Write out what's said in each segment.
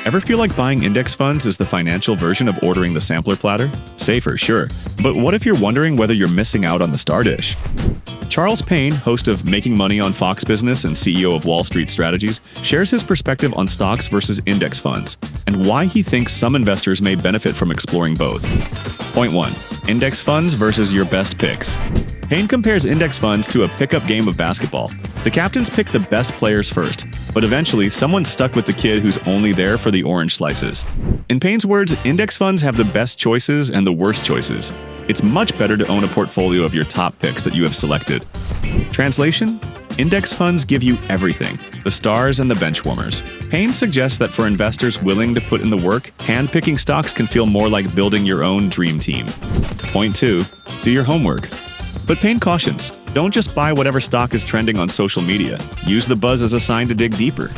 Ever feel like buying index funds is the financial version of ordering the sampler platter? Safer, sure. But what if you're wondering whether you're missing out on the star dish? Charles Payne, host of Making Money on Fox Business and CEO of Wall Street Strategies, shares his perspective on stocks versus index funds and why he thinks some investors may benefit from exploring both. Point 1. Index funds versus your best picks. Payne compares index funds to a pickup game of basketball. The captains pick the best players first, but eventually someone's stuck with the kid who's only there for the orange slices. In Payne's words, index funds have the best choices and the worst choices. It's much better to own a portfolio of your top picks that you have selected. Translation? Index funds give you everything, the stars and the benchwarmers. Payne suggests that for investors willing to put in the work, hand-picking stocks can feel more like building your own dream team. Point 2. Do your homework. But Payne cautions, don't just buy whatever stock is trending on social media. Use the buzz as a sign to dig deeper.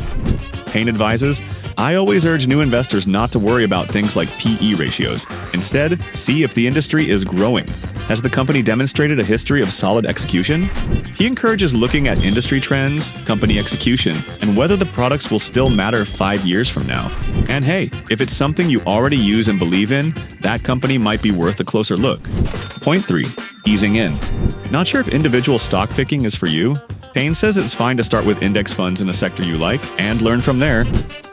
Payne advises, I always urge new investors not to worry about things like PE ratios. Instead, see if the industry is growing. Has the company demonstrated a history of solid execution? He encourages looking at industry trends, company execution, and whether the products will still matter 5 years from now. And hey, if it's something you already use and believe in, that company might be worth a closer look. Point 3. Easing in. Not sure if individual stock picking is for you? Payne says it's fine to start with index funds in a sector you like and learn from there.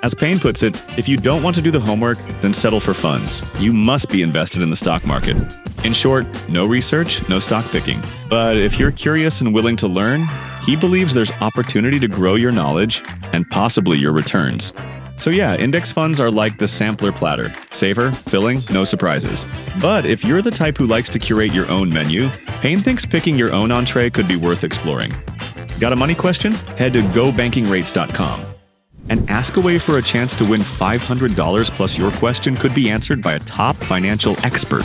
As Payne puts it, if you don't want to do the homework, then settle for funds. You must be invested in the stock market. In short, no research, no stock picking. But if you're curious and willing to learn, he believes there's opportunity to grow your knowledge and possibly your returns. So yeah, index funds are like the sampler platter. Safer, filling, no surprises. But if you're the type who likes to curate your own menu, Payne thinks picking your own entree could be worth exploring. Got a money question? Head to gobankingrates.com and ask away for a chance to win $500 plus your question could be answered by a top financial expert.